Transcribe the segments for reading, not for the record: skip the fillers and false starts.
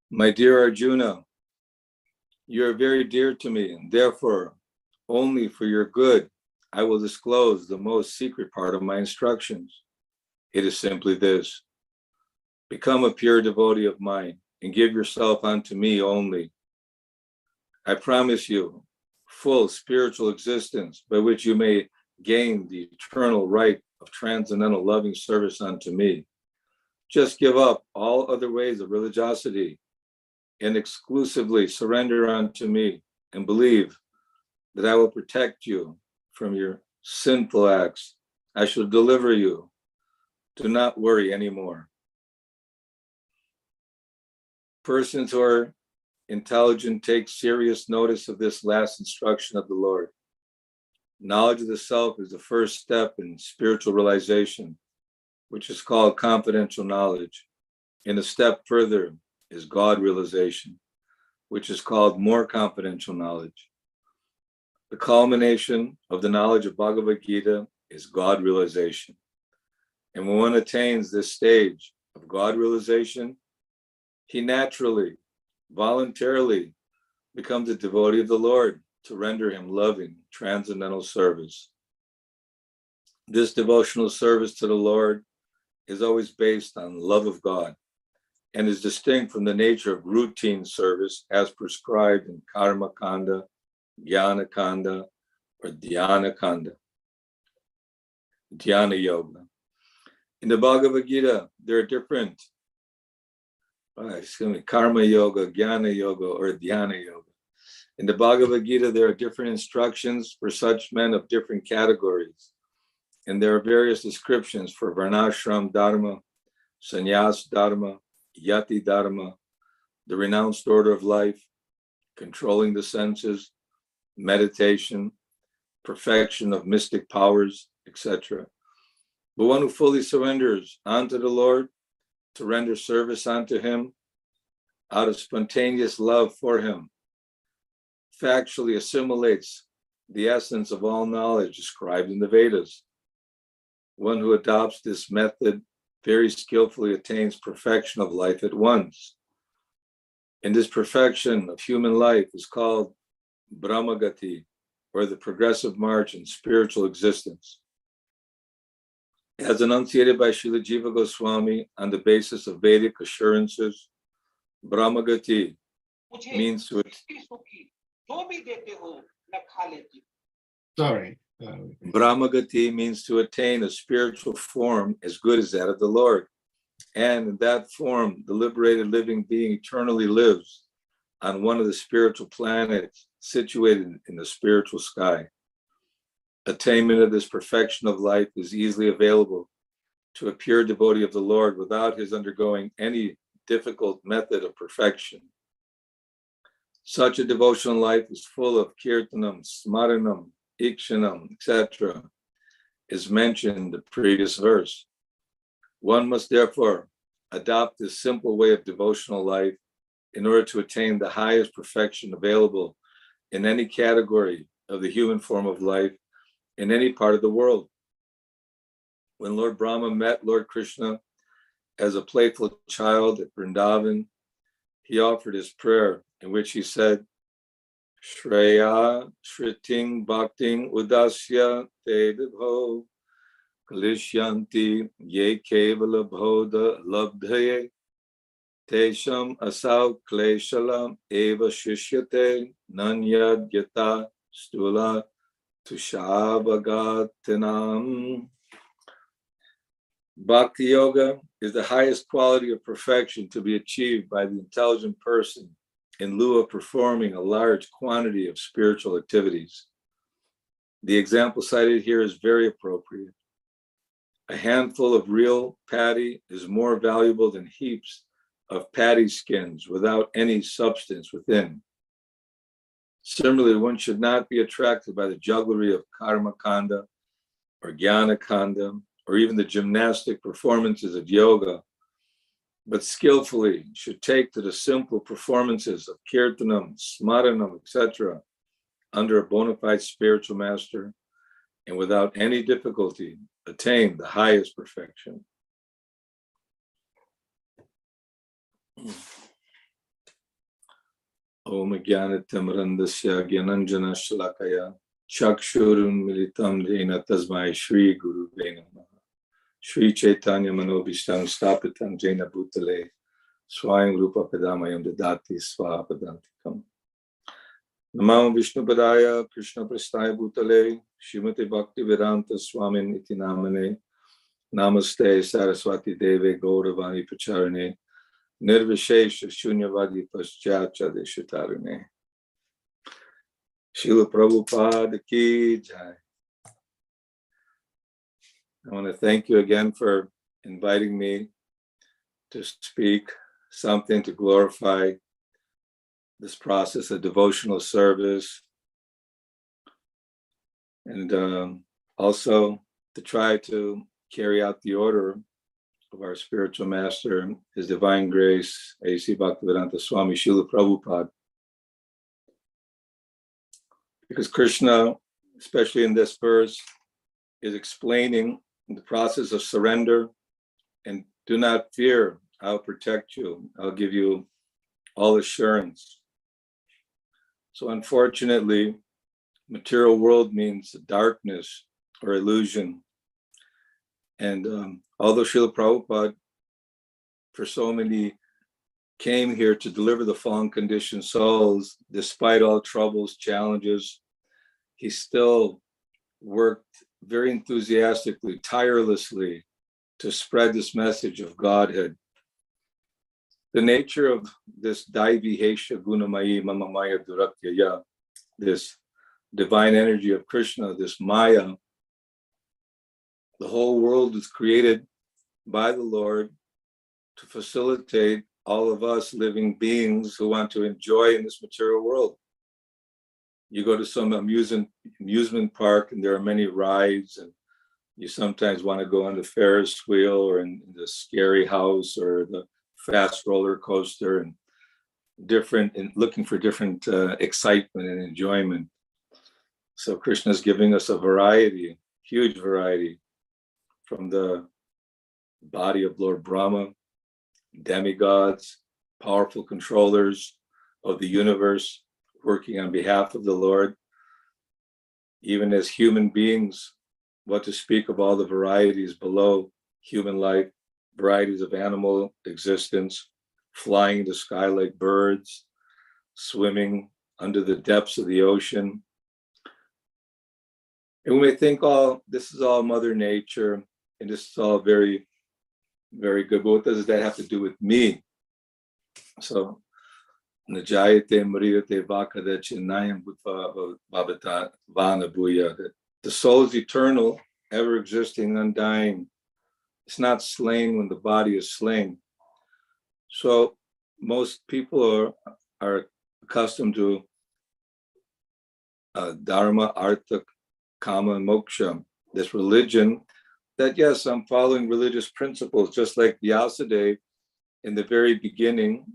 My dear Arjuna, you are very dear to me, and therefore, only for your good, I will disclose the most secret part of my instructions. It is simply this: become a pure devotee of mine and give yourself unto me only. I promise you full spiritual existence by which you may gain the eternal right of transcendental loving service unto me. Just give up all other ways of religiosity and exclusively surrender unto me, and believe that I will protect you from your sinful acts. I shall deliver you. Do not worry anymore. Persons who are intelligent take serious notice of this last instruction of the Lord. Knowledge of the self is the first step in spiritual realization, which is called confidential knowledge. And a step further is God realization, which is called more confidential knowledge. The culmination of the knowledge of Bhagavad Gita is God realization. And when one attains this stage of God realization, he naturally, voluntarily becomes a devotee of the Lord to render him loving, transcendental service. This devotional service to the Lord is always based on love of God and is distinct from the nature of routine service as prescribed in Karma Kanda, Jnana Kanda, or Dhyana Kanda, Dhyana Yoga. In the Bhagavad Gita, there are different Karma Yoga, Jnana Yoga, or Dhyana Yoga. In the Bhagavad Gita, there are different instructions for such men of different categories. And there are various descriptions for Varnashram Dharma, Sannyas Dharma, Yati Dharma, the renounced order of life, controlling the senses, meditation, perfection of mystic powers, etc. But one who fully surrenders unto the Lord to render service unto him out of spontaneous love for him, factually assimilates the essence of all knowledge described in the Vedas. One who adopts this method very skillfully attains perfection of life at once. And this perfection of human life is called Brahmagati, or the progressive march in spiritual existence. As enunciated by Srila Jiva Goswami on the basis of Vedic assurances, Brahmagati means to Brahmagati means to attain a spiritual form as good as that of the Lord. And in that form, the liberated living being eternally lives on one of the spiritual planets situated in the spiritual sky. Attainment of this perfection of life is easily available to a pure devotee of the Lord without his undergoing any difficult method of perfection. Such a devotional life is full of kirtanam, smaranam, ikshanam, etc., as mentioned in the previous verse. One must therefore adopt this simple way of devotional life in order to attain the highest perfection available in any category of the human form of life in any part of the world. When Lord Brahma met Lord Krishna as a playful child at Vrindavan, he offered his prayer in which he said, Shreya Shriting Bhakting Udasya Te Vibho Kalishyanti Ye Kevala Bhoda Labdhaye Tesham Asau Kleshalam Eva Shishyate Nanyad Yata Stula Tushabhagatinam. Bhakti Yoga is the highest quality of perfection to be achieved by the intelligent person in lieu of performing a large quantity of spiritual activities. The example cited here is very appropriate. A handful of real paddy is more valuable than heaps of paddy skins without any substance within. Similarly, one should not be attracted by the jugglery of Karma Kanda or Jnana Kanda, or even the gymnastic performances of yoga, but skillfully should take to the simple performances of kirtanam, smaranam, etc., under a bona fide spiritual master, and without any difficulty attain the highest perfection. Jnanatimirandasya Gyananjana Shalakaya Chakshurun Militam Jena Tasmai Shri Guru Namaha Shri Chaitanya Manobhishtam Stapitam Jena Bhutale Swayam Rupa Padamayam Dadati Swapadantikam Namam Vishnu Padaya Krishna Prasthaya Bhutale Shrimate Bhakti Vedanta Swamin Iti Namane Namaste Saraswati Deve Gauravani Pacharane Nirvishesha Shunyavadi Paschacha Deshatarane Srila Prabhupada Ki Jai. I want to thank you again for inviting me to speak something to glorify this process of devotional service, and also to try to carry out the order of our spiritual master, His Divine Grace, A.C. Bhaktivedanta Swami Srila Prabhupada. Because Krishna, especially in this verse, is explaining the process of surrender and do not fear, I'll protect you, I'll give you all assurance. So unfortunately, material world means darkness or illusion. And although Srila Prabhupada, for so many, came here to deliver the fallen conditioned souls, despite all troubles, challenges, he still worked very enthusiastically, tirelessly to spread this message of Godhead. The nature of this Daivihesha Gunamayi Mamamaya Duratyaya, this divine energy of Krishna, this Maya, the whole world is created by the Lord to facilitate all of us living beings who want to enjoy in this material world. You go to some amusement park and there are many rides, and you sometimes want to go on the Ferris wheel or in the scary house or the fast roller coaster, and looking for different excitement and enjoyment. So Krishna is giving us a variety, huge variety, from the body of Lord Brahma, demigods, powerful controllers of the universe, working on behalf of the Lord, even as human beings, what to speak of all the varieties below human life, varieties of animal existence, flying in the sky like birds, swimming under the depths of the ocean. And we may think, this is all Mother Nature, and this is all very, very good, but what does that have to do with me? So, Najayate Mriyate Vakadachinayam Bhavata Vanabuya, that the soul is eternal, ever existing, undying. It's not slain when the body is slain. So most people are accustomed to Dharma, Artha, Kama, and Moksha, this religion that, yes, I'm following religious principles, just like Vyasadeva in the very beginning,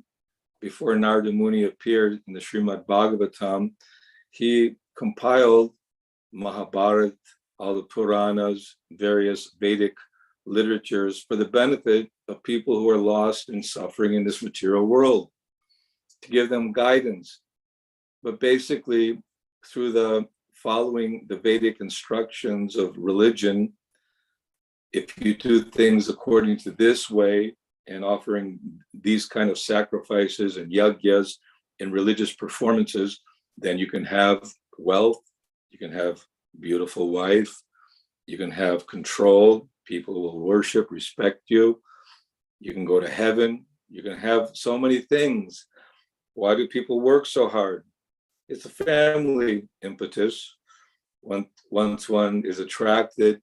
before Narada Muni appeared in the Srimad Bhagavatam, he compiled Mahabharata, all the Puranas, various Vedic literatures for the benefit of people who are lost and suffering in this material world, to give them guidance. But basically, through the following the Vedic instructions of religion, if you do things according to this way and offering these kind of sacrifices and yagyas and religious performances, then you can have wealth, you can have beautiful wife, you can have control, people will worship, respect you, you can go to heaven, you can have so many things. Why do people work so hard? It's a family impetus. Once one is attracted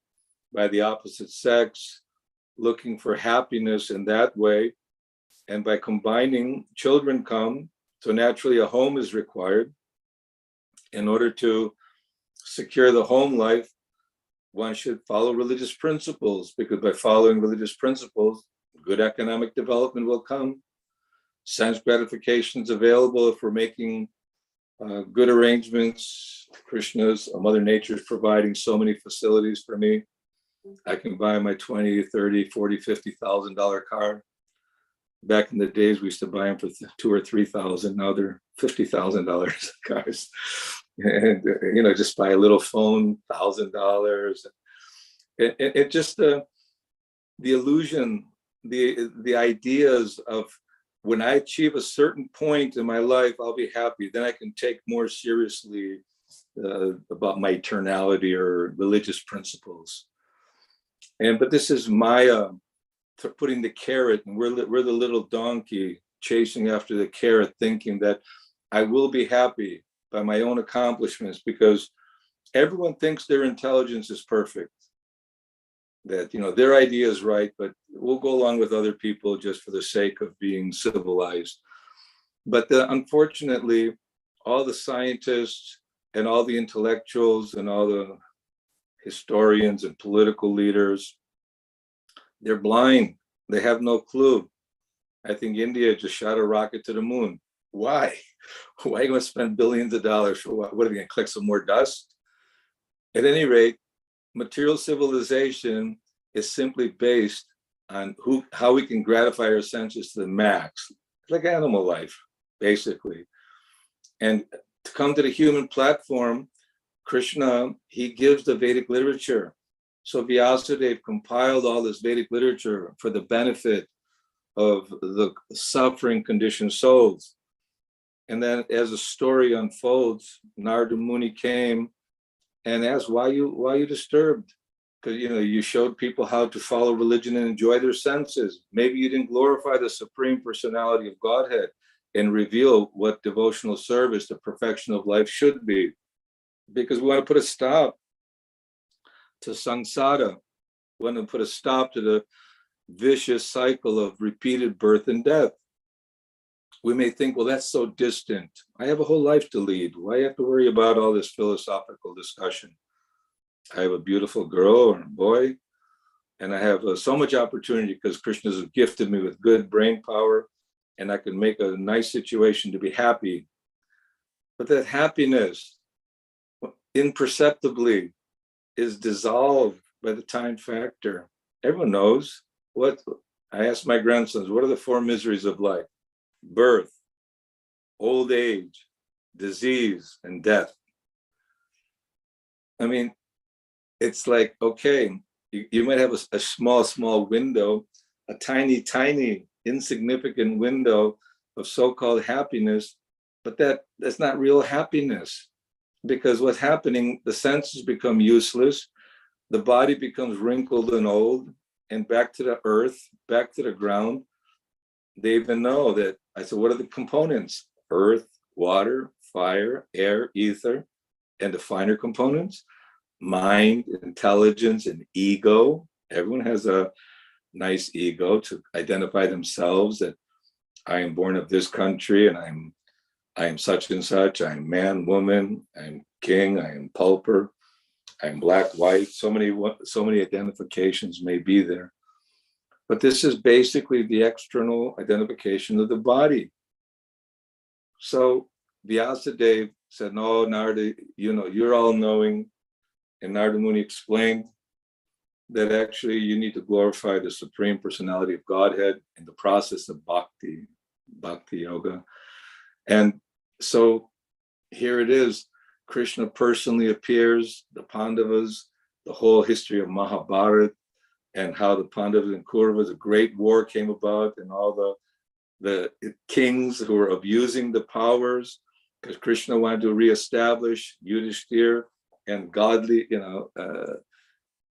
by the opposite sex, looking for happiness in that way, and by combining, children come, so naturally a home is required. In order to secure the home life, one should follow religious principles, because by following religious principles, good economic development will come. Sense gratification is available if we're making good arrangements. Krishna's, Mother Nature is providing so many facilities for me. I can buy my $20, $30, $40, $50,000 car. Back in the days, we used to buy them for $2,000 or $3,000. Now they're $50,000 cars. And, just buy a little phone, $1,000. It just, the illusion, the ideas of when I achieve a certain point in my life, I'll be happy. Then I can take more seriously about my eternality or religious principles. But this is Maya putting the carrot, and we're the little donkey chasing after the carrot, thinking that I will be happy by my own accomplishments, because everyone thinks their intelligence is perfect, that their idea is right, but we'll go along with other people just for the sake of being civilized. But unfortunately, all the scientists and all the intellectuals and all the historians and political leaders, they're blind. They have no clue. I think India just shot a rocket to the moon. Why? Why are you going to spend billions of dollars for what? What are they going to collect some more dust? At any rate, material civilization is simply based on how we can gratify our senses to the max. It's like animal life, basically. And to come to the human platform, Krishna, he gives the Vedic literature. So Vyasadeva compiled all this Vedic literature for the benefit of the suffering conditioned souls. And then as the story unfolds, Narada Muni came and asked, why you disturbed? Because you showed people how to follow religion and enjoy their senses. Maybe you didn't glorify the Supreme Personality of Godhead and reveal what devotional service, the perfection of life should be. Because we want to put a stop to samsara. We want to put a stop to the vicious cycle of repeated birth and death. We may think, well, that's so distant. I have a whole life to lead. Why do I have to worry about all this philosophical discussion? I have a beautiful girl or a boy, and I have so much opportunity because Krishna has gifted me with good brain power, and I can make a nice situation to be happy. But that happiness imperceptibly is dissolved by the time factor. Everyone knows what I ask my grandsons, what are the four miseries of life? Birth, old age, disease, and death. I mean, it's like, okay, you might have a small window, a tiny, insignificant window of so-called happiness, but that's not real happiness. Because what's happening, the senses become useless, the body becomes wrinkled and old, and back to the earth, back to the ground. They even know that, I said, what are the components? Earth, water, fire, air, ether, and the finer components, mind, intelligence, and ego. Everyone has a nice ego to identify themselves that I am born of this country and I am such and such, I am man, woman, I am king, I am pauper, I am black, white, so many identifications may be there. But this is basically the external identification of the body. So Vyasadeva said, no, Narada, you're all knowing. And Narada Muni explained that actually you need to glorify the Supreme Personality of Godhead in the process of bhakti yoga. And so here it is, Krishna personally appears, the Pandavas, the whole history of Mahabharata, and how the Pandavas and Kauravas, a great war came about, and all the kings who were abusing the powers, because Krishna wanted to reestablish Yudhishthira and godly,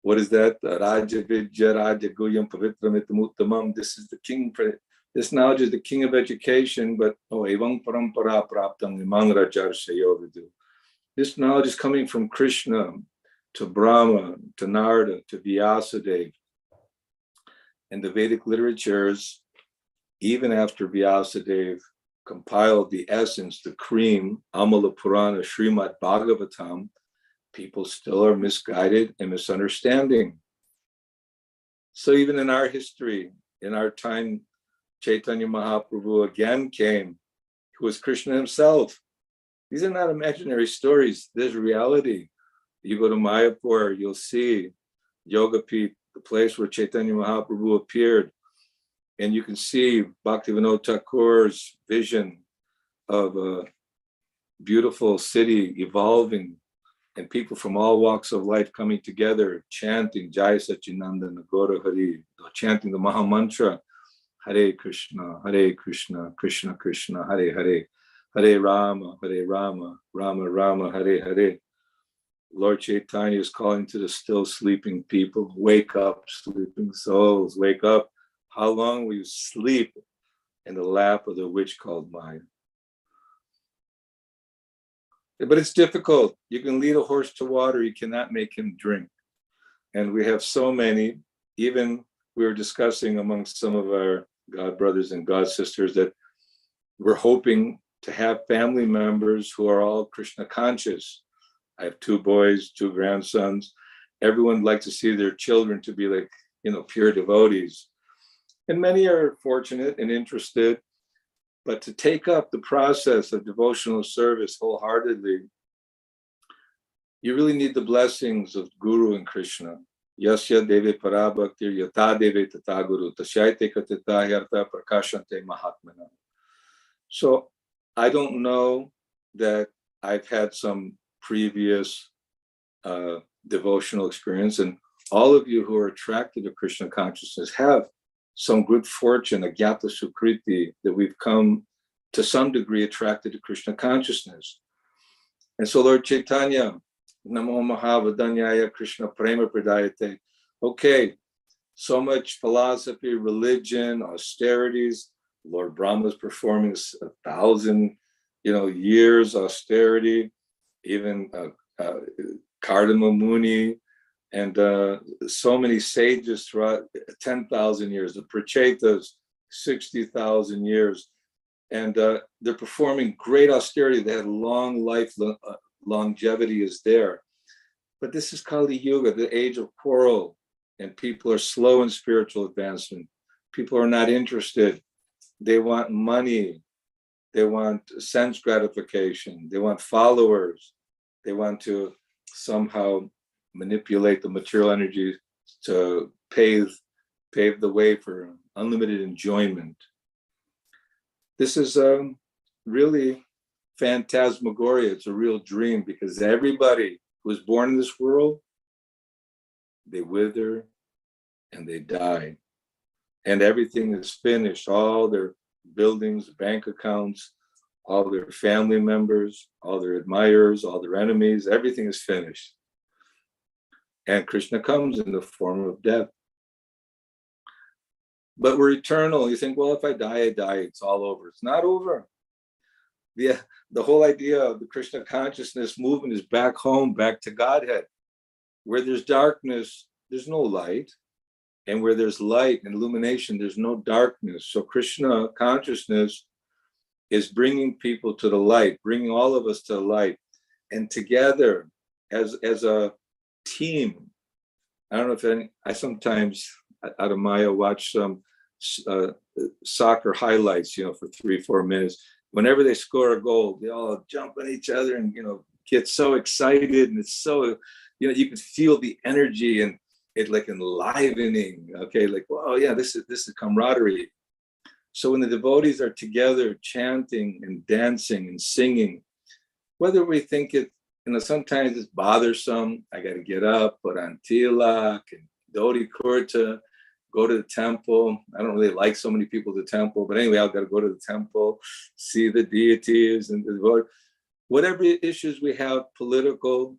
what is that? Raja Vidya, Raja Guyam Pavitram Uttamam. This is the king. This knowledge is the king of education, but Evang Parampara Praptam Nimang Rajar Shayovidu. This knowledge is coming from Krishna to Brahma, to Narada, to Vyasadeva. And the Vedic literatures, even after Vyasadeva compiled the essence, the cream, Amala Purana, Srimad Bhagavatam, people still are misguided and misunderstanding. So even in our history, in our time, Chaitanya Mahaprabhu again came, who was Krishna himself. These are not imaginary stories. There's reality. You go to Mayapur, you'll see Yogapeeth, the place where Chaitanya Mahaprabhu appeared. And you can see Bhaktivinoda Thakur's vision of a beautiful city evolving and people from all walks of life coming together, chanting Jai Satchinandana Gaura Hari, chanting the Maha Mantra, Hare Krishna, Krishna Krishna, Hare Hare, Hare Rama, Rama Rama, Hare Hare. Lord Chaitanya is calling to the still sleeping people, wake up, sleeping souls, wake up. How long will you sleep in the lap of the witch called Maya? But it's difficult. You can lead a horse to water, you cannot make him drink. And we have so many, even we were discussing amongst some of our God brothers and God sisters that we're hoping to have family members who are all Krishna conscious. I have 2 boys, 2 grandsons. Everyone would like to see their children to be like, pure devotees. And many are fortunate and interested. But to take up the process of devotional service wholeheartedly, you really need the blessings of Guru and Krishna. Yasya deve parabhaktir yata deve tata guru tashaite katita yarta prakashante mahatmana. So I don't know that I've had some previous devotional experience, and all of you who are attracted to Krishna consciousness have some good fortune, a Gyata Sukriti, that we've come to some degree attracted to Krishna consciousness. And so Lord Chaitanya, Namo Mahavadanyaya Krishna Prema Pradayate. Okay, so much philosophy, religion, austerities. Lord Brahma is performing 1,000, years austerity, even Kardama Muni, and so many sages throughout 10,000 years, the Prachetas, 60,000 years. And they're performing great austerity. They had long life, longevity is there. But this is Kali Yuga, the age of quarrel, and people are slow in spiritual advancement. People are not interested. They want money. They want sense gratification. They want followers. They want to somehow manipulate the material energy to pave the way for unlimited enjoyment. This is really phantasmagoria. It's a real dream, because everybody who is born in this world, they wither and they die. And everything is finished. All their buildings, bank accounts, all their family members, all their admirers, all their enemies, everything is finished. And Krishna comes in the form of death. But we're eternal. You think, well, if I die, I die. It's all over. It's not over. The whole idea of the Krishna consciousness movement is back home, back to Godhead. Where there's darkness, there's no light. And where there's light and illumination, there's no darkness. So Krishna consciousness is bringing people to the light, bringing all of us to the light. And together, as a team, I don't know if I sometimes, out of Maya, watch some soccer highlights, for 3-4 minutes. Whenever they score a goal, they all jump on each other and, get so excited. And it's so, you can feel the energy and it like enlivening. Okay, like, wow, yeah, this is camaraderie. So when the devotees are together chanting and dancing and singing, whether we think it, sometimes it's bothersome, I got to get up, put on tilak and dhoti kurta, go to the temple. I don't really like so many people at the temple, but anyway, I've got to go to the temple, see the deities and the devotees. Whatever issues we have, political,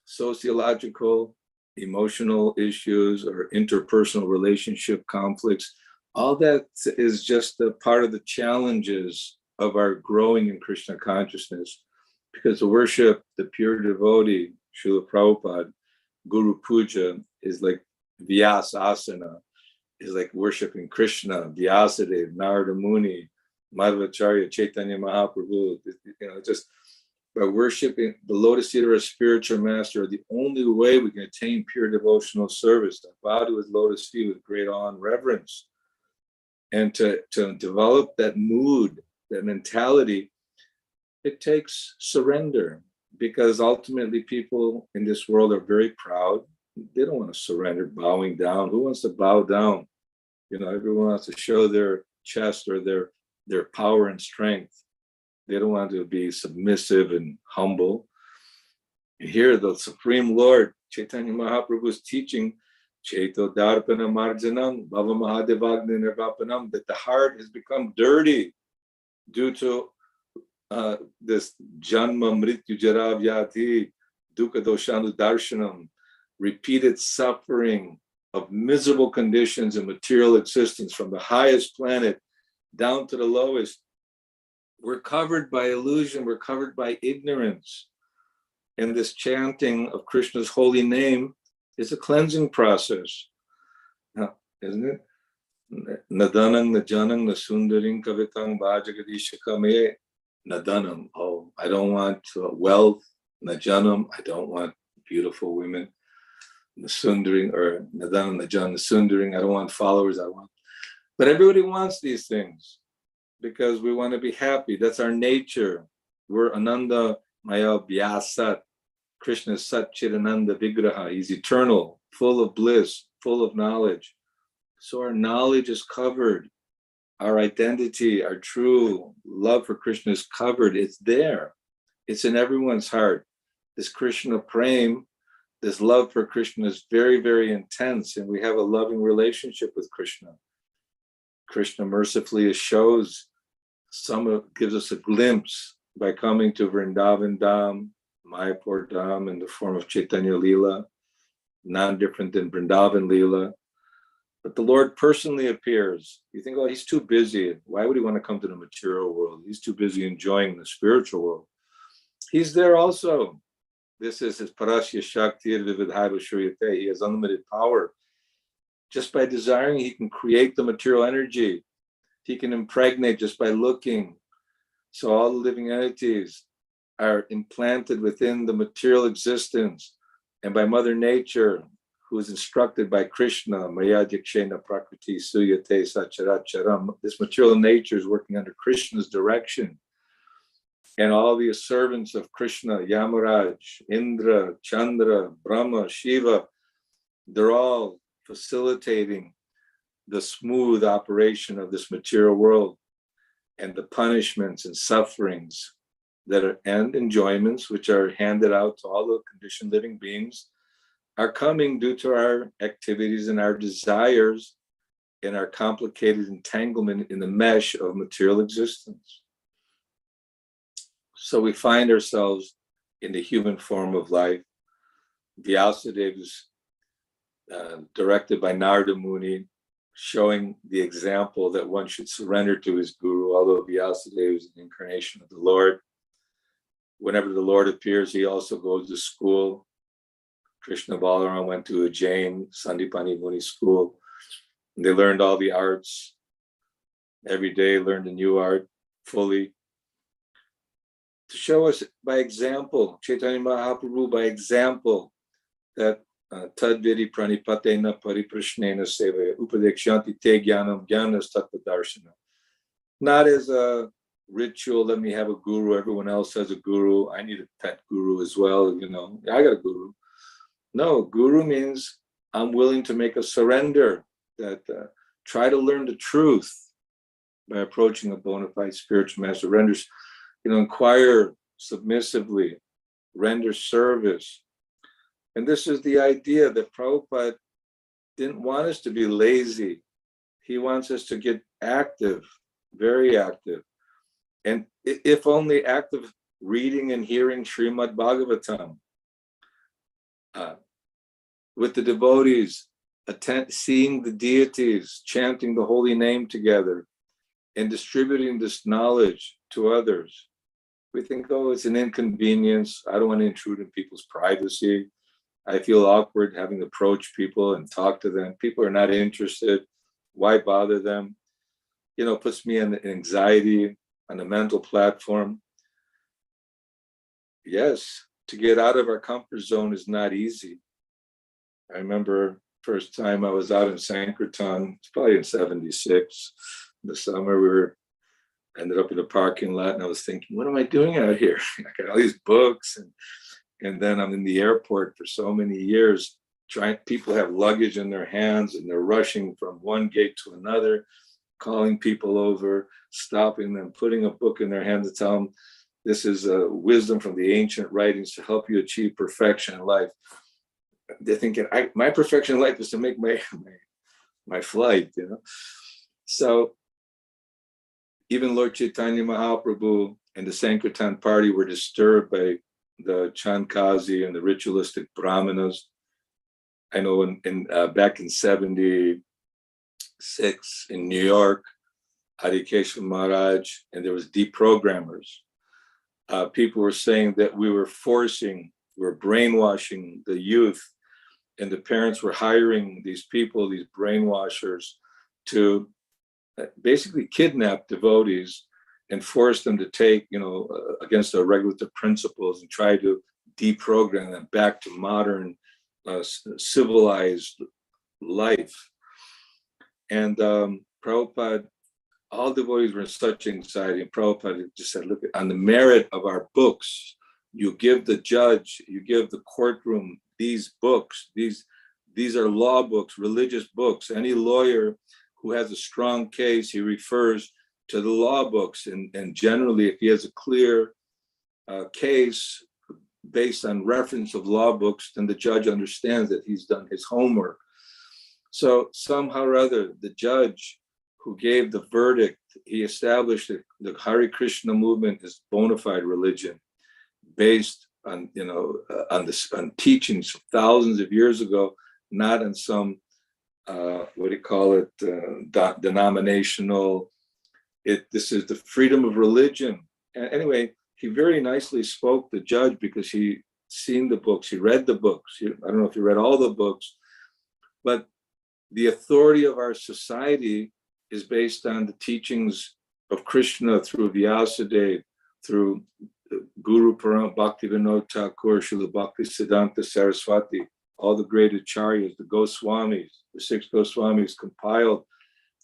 sociological, emotional issues, or interpersonal relationship conflicts, all that is just a part of the challenges of our growing in Krishna consciousness. Because to worship the pure devotee, Srila Prabhupada, Guru Puja is like Vyasa Asana, is like worshiping Krishna, Vyasadeva, Narada Muni, Madhvacharya, Chaitanya Mahaprabhu, just by worshiping the lotus feet of our spiritual master are the only way we can attain pure devotional service, to bow to his lotus feet with great awe and reverence. And to develop that mood, that mentality, it takes surrender, because ultimately people in this world are very proud. They don't want to surrender, bowing down. Who wants to bow down? Everyone wants to show their chest or their power and strength. They don't want to be submissive and humble. Here, the Supreme Lord, Chaitanya Mahaprabhu's teaching, Chaito Darpana Marjanam, Bhava Mahadevagni Nirvapanam, that the heart has become dirty due to this Janma Mrityu Jara Vyati Dukkha Doshanu Darshanam, repeated suffering of miserable conditions in material existence from the highest planet down to the lowest. We're covered by illusion, we're covered by ignorance. And this chanting of Krishna's holy name is a cleansing process, isn't it? Nadanang, najanang, nasundaring, kavitang, bhajagadishakame, nadanam. Oh, I don't want wealth. Najanam, I don't want beautiful women. Nasundaring, or nadanam, najan, nasundaring, I don't want followers. But everybody wants these things because we want to be happy. That's our nature. We're Ananda Maya Vyasat. Krishna is Sat Chidananda Vigraha. He's eternal, full of bliss, full of knowledge. So our knowledge is covered. Our identity, our true love for Krishna is covered. It's there. It's in everyone's heart. This Krishna Prem, this love for Krishna is very, very intense, and we have a loving relationship with Krishna. Krishna mercifully shows gives us a glimpse by coming to Vrindavan Dham, Mayapur Dham in the form of Chaitanya Leela, non-different than Vrindavan Leela. But the Lord personally appears. You think, oh, he's too busy. Why would he want to come to the material world? He's too busy enjoying the spiritual world. He's there also. This is his Parasya Shakti Vividhaiva Shriyate. He has unlimited power. Just by desiring, he can create the material energy. He can impregnate just by looking. So all the living entities are implanted within the material existence, and by Mother Nature, who is instructed by Krishna, Maya Dikshena Prakriti Suyate Sacharat Charam. This material nature is working under Krishna's direction. And all the servants of Krishna, Yamaraj, Indra, Chandra, Brahma, Shiva, they're all facilitating the smooth operation of this material world, and the punishments and sufferings and enjoyments which are handed out to all the conditioned living beings are coming due to our activities and our desires and our complicated entanglement in the mesh of material existence. So we find ourselves in the human form of life. Vyasadeva is directed by Narada Muni, showing the example that one should surrender to his guru, although Vyasadeva is an incarnation of the Lord. Whenever the Lord appears, he also goes to school. Krishna Balaram went to a Jain Sandipani Muni school. And they learned all the arts. Every day learned a new art fully. To show us by example, Chaitanya Mahaprabhu by example, that Tadvidi Pranipatena Pariprashnena Sevaya Upadekshanti Te Jnanam Jnanas Tattva Darshana. Not as a ritual, let me have a guru, everyone else has a guru, I need a pet guru as well, I got a guru. No, guru means I'm willing to make a surrender, that try to learn the truth by approaching a bona fide spiritual master, renders, inquire submissively, render service. And this is the idea that Prabhupada didn't want us to be lazy. He wants us to get active, very active. And if only active reading and hearing Srimad Bhagavatam, with the devotees, seeing the deities, chanting the holy name together, and distributing this knowledge to others. We think, oh, it's an inconvenience. I don't want to intrude in people's privacy. I feel awkward having to approach people and talk to them. People are not interested. Why bother them? Puts me in anxiety on a mental platform. Yes, to get out of our comfort zone is not easy. I remember first time I was out in Sankirtan, it's probably in 76, in the summer, ended up in a parking lot, and I was thinking, what am I doing out here? I got all these books, and then I'm in the airport for so many years. People have luggage in their hands and they're rushing from one gate to another, calling people over, stopping them, putting a book in their hand to tell them this is wisdom from the ancient writings to help you achieve perfection in life. They're thinking, my perfection in life is to make my flight, you know. So even Lord Chaitanya Mahaprabhu and the Sankirtan party were disturbed by the Chandkazi and the ritualistic brahmanas. I know back in 76 in New York, Harikesha Maharaj, and there was deprogrammers. People were saying that we were brainwashing the youth, and the parents were hiring these people, these brainwashers, to basically kidnap devotees and force them to take, against the regulative principles and try to deprogram them back to modern civilized life. And Prabhupada, all devotees were in such anxiety, and Prabhupada just said, look, on the merit of our books, you give the judge, you give the courtroom these books. These are law books, religious books. Any lawyer who has a strong case, he refers to the law books. And generally, if he has a clear case based on reference of law books, then the judge understands that he's done his homework. So somehow or other, the judge who gave the verdict, he established that the Hare Krishna movement is bona fide religion based on, on teachings from thousands of years ago, not on some, denominational. This is the freedom of religion. And anyway, he very nicely spoke, the judge, because he seen the books, he read the books. I don't know if he read all the books, but the authority of our society is based on the teachings of Krishna through Vyasadeva, through Guru Param Bhaktivinoda Thakur, Srila Bhaktisiddhanta Saraswati, all the great acharyas, the Goswamis, the 6 Goswamis compiled.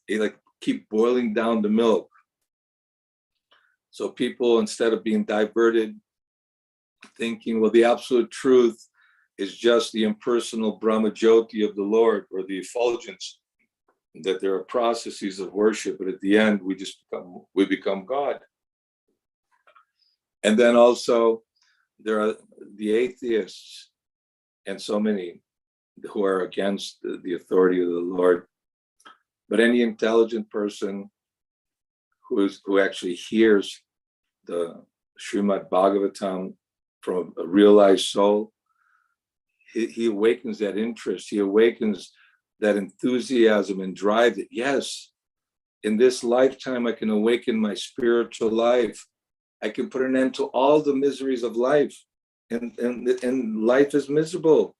They keep boiling down the milk. So people, instead of being diverted, thinking, well, the absolute truth is just the impersonal Brahma Jyoti of the Lord, or the effulgence, that there are processes of worship, but at the end we become God. And then also there are the atheists and so many who are against the authority of the Lord. But any intelligent person who actually hears the Srimad Bhagavatam from a realized soul, he awakens that interest. He awakens that enthusiasm and drive that, yes, in this lifetime, I can awaken my spiritual life. I can put an end to all the miseries of life. And life is miserable.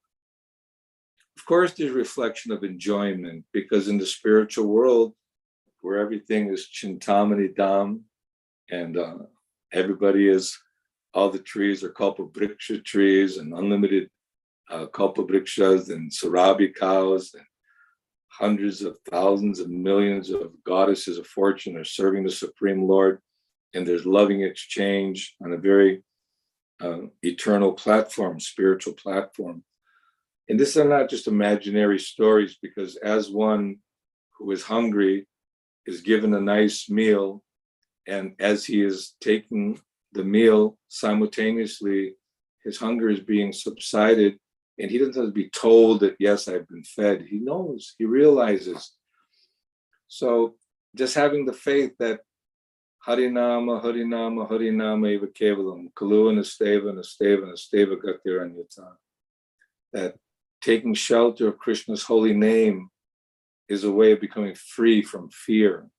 Of course, there's reflection of enjoyment, because in the spiritual world, where everything is Chintamani Dham, and all the trees are Kalpabriksha trees, and unlimited Kalpabrikshas, and Sarabi cows, and hundreds of thousands of millions of goddesses of fortune are serving the Supreme Lord, and there's loving exchange on a very eternal platform, spiritual platform. And these are not just imaginary stories, because as one who is hungry is given a nice meal, and as he is taking the meal, simultaneously his hunger is being subsided, and he doesn't have to be told that, yes, I've been fed. He knows, he realizes. So just having the faith that Harinama, Harinama, Harinama eva kevalam, Kalu Nasteva, Nasteva, Nasteva Gatiranyata. That taking shelter of Krishna's holy name is a way of becoming free from fear.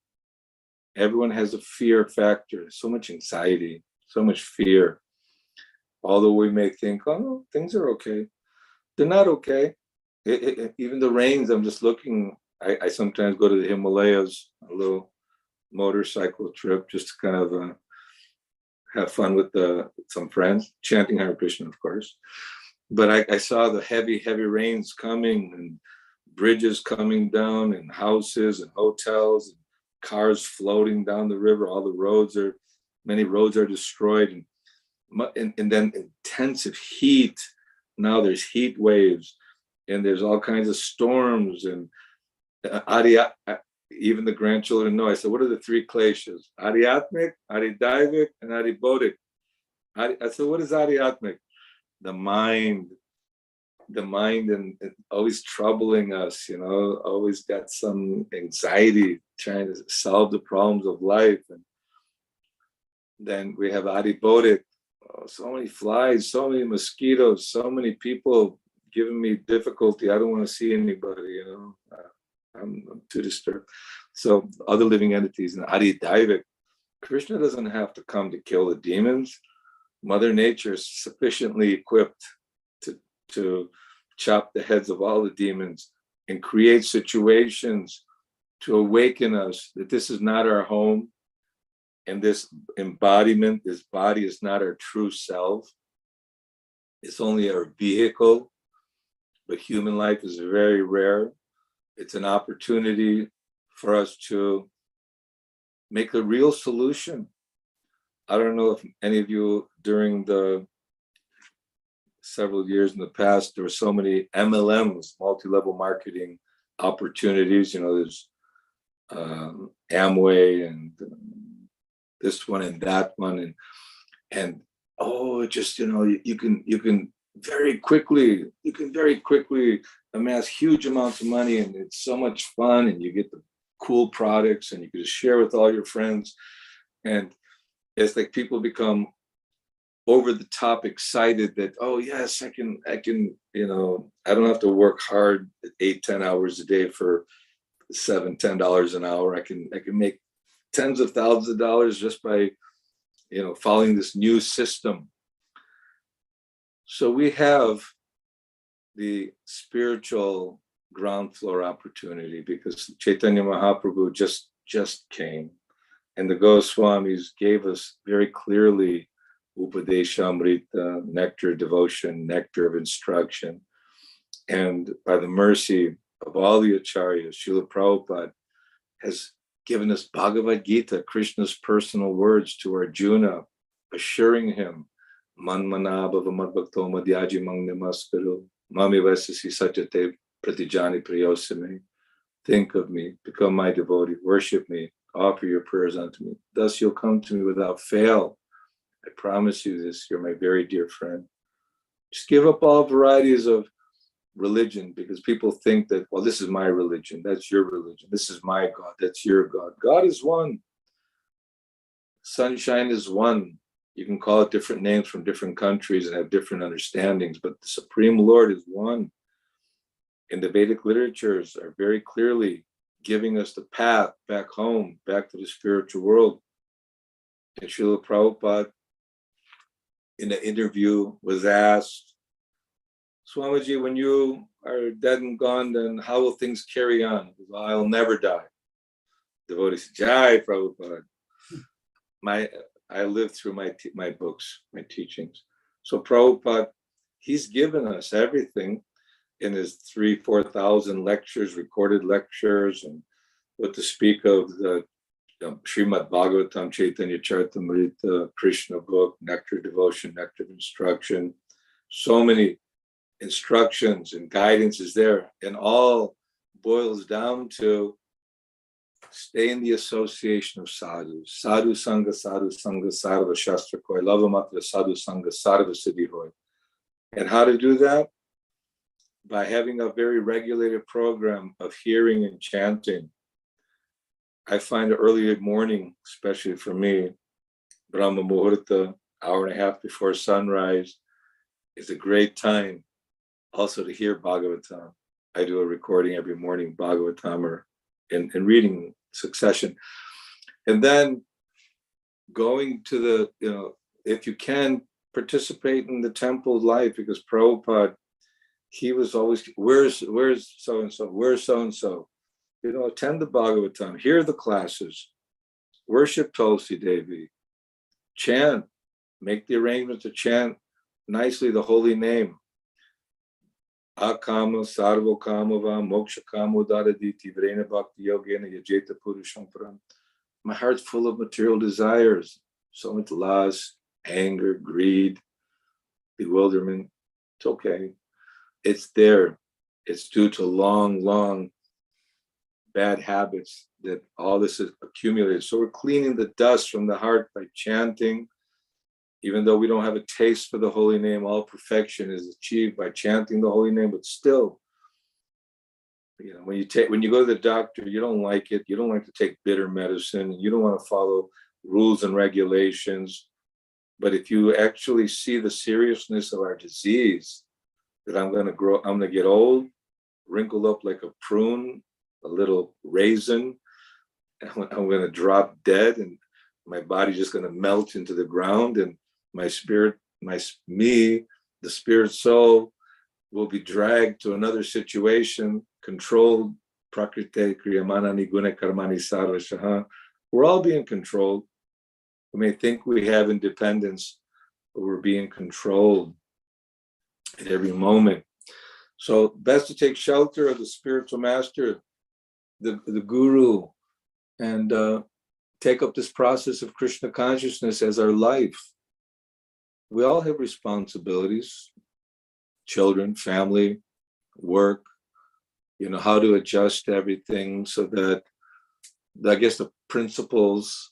Everyone has a fear factor, so much anxiety, so much fear. Although we may think, oh, no, things are okay. They're not okay. Even the rains, I'm just looking, I sometimes go to the Himalayas, a little motorcycle trip, just to kind of have fun with some friends, chanting Hare Krishna, of course. But I saw the heavy, heavy rains coming, and bridges coming down, and houses and hotels, and cars floating down the river. Many roads are destroyed, and then intensive heat. Now there's heat waves. and there's all kinds of storms, and even the grandchildren know. I said, what are the three kleshas? Adhyatmic, Adhidaivic, and Adhibodic. I said, what is Adhyatmic? The mind, and always troubling us, always got some anxiety trying to solve the problems of life. And then we have Adhibodic. Oh, so many flies, so many mosquitoes, so many people giving me difficulty. I don't want to see anybody, I'm too disturbed. So other living entities. And Adhidaivic, Krishna doesn't have to come to kill the demons. Mother Nature is sufficiently equipped to chop the heads of all the demons and create situations to awaken us that this is not our home, and this embodiment, this body is not our true self. It's only our vehicle, but human life is very rare. It's an opportunity for us to make a real solution. I don't know if any of you, during the several years in the past, there were so many MLMs, multi-level marketing opportunities. There's Amway and this one and that one, and just you can very quickly amass huge amounts of money, and it's so much fun, and you get the cool products, and you can just share with all your friends, and it's like people become over the top excited that, oh yes, I can I don't have to work hard 8-10 hours a day for $7-10 an hour. I can make tens of thousands of dollars just by following this new system. So we have the spiritual ground floor opportunity because Chaitanya Mahaprabhu just came, and the Goswamis gave us very clearly Upadeshamrita, nectar of devotion, nectar of instruction. And by the mercy of all the acharyas, Srila Prabhupada has given us Bhagavad Gita, Krishna's personal words to Arjuna, assuring him, Man manabhava madbhakto madhyaji mang namaskaru, mami vasasi satyate pratijani priyosame. Think of me, become my devotee, worship me, offer your prayers unto me. Thus you'll come to me without fail. I promise you this, you're my very dear friend. Just give up all varieties of religion, because people think that, well, this is my religion, that's your religion, this is my God, that's your God. God is one. Sunshine is one. You can call it different names from different countries and have different understandings, but the Supreme Lord is one. And the Vedic literatures are very clearly giving us the path back home, back to the spiritual world. And Srila Prabhupada, in an interview, was asked, Swamiji, when you are dead and gone, then how will things carry on? He goes, well, I'll never die. Devotee said, Jai Prabhupada. I lived through my books, my teachings. So Prabhupada, he's given us everything in his 3,000-4,000 lectures, recorded lectures, and what to speak of the Srimad Bhagavatam, Chaitanya Charitamrita, Krishna book, Nectar of Devotion, Nectar of Instruction. So many instructions and guidance is there, and all boils down to stay in the association of sadhus. Sadhu Sangha, Sarva Shastra Koi, Lavamatra Sadhu Sangha, Sarva Siddhi Hoy. And how to do that? By having a very regulated program of hearing and chanting. I find early morning, especially for me, Brahma Muhurta, hour and a half before sunrise, is a great time also to hear Bhagavatam. I do a recording every morning, Bhagavatam, or in reading succession. And then going to the, if you can, participate in the temple life, because Prabhupada, he was always, where's so-and-so, where's so-and-so? Attend the Bhagavatam, hear the classes, worship Tulsi Devi, chant, make the arrangement to chant nicely the holy name. Akama sarvo kamava moksha kamo dadaditi vrena bhakti yogena yajeta purusham param. My heart's full of material desires, so much lust, anger, greed, bewilderment. It's okay. It's there. It's due to long bad habits that all this is accumulated. So we're cleaning the dust from the heart by chanting. Even though we don't have a taste for the holy name, all perfection is achieved by chanting the holy name. But still, when you go to the doctor, you don't like it. You don't like to take bitter medicine. You don't want to follow rules and regulations. But if you actually see the seriousness of our disease, that I'm going to get old, wrinkled up like a prune, a little raisin, and I'm going to drop dead, and my body's just going to melt into the ground, and my spirit, the spirit soul, will be dragged to another situation, controlled. Prakrite kriyamana niguna karmani sarvashaha. We're all being controlled. We may think we have independence, but we're being controlled at every moment. So best to take shelter of the spiritual master, the guru, and take up this process of Krishna consciousness as our life. We all have responsibilities, children, family, work, how to adjust everything so that, I guess, the principles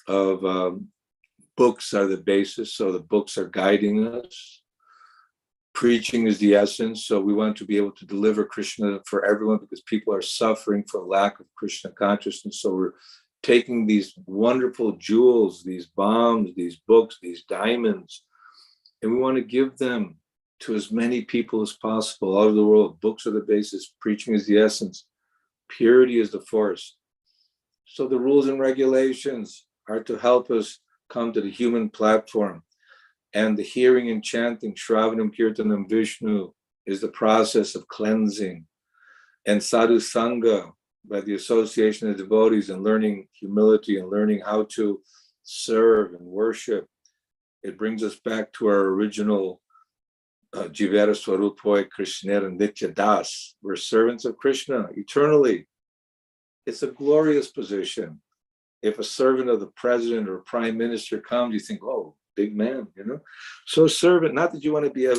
of books are the basis. So the books are guiding us. Preaching is the essence. So we want to be able to deliver Krishna for everyone, because people are suffering for lack of Krishna consciousness. So we're taking these wonderful jewels, these bombs, these books, these diamonds, and we want to give them to as many people as possible all over the world. Books are the basis. Preaching is the essence. Purity is the force. So the rules and regulations are to help us come to the human platform. And the hearing and chanting, Shravanam, Kirtanam, Vishnu, is the process of cleansing. And Sadhu Sangha, by the association of devotees and learning humility and learning how to serve and worship, it brings us back to our original Jivera Swarupoi Krishna and Nitya Das. We're servants of Krishna eternally. It's a glorious position. If a servant of the president or prime minister comes, you think, oh, big man, So servant, not that you want to be a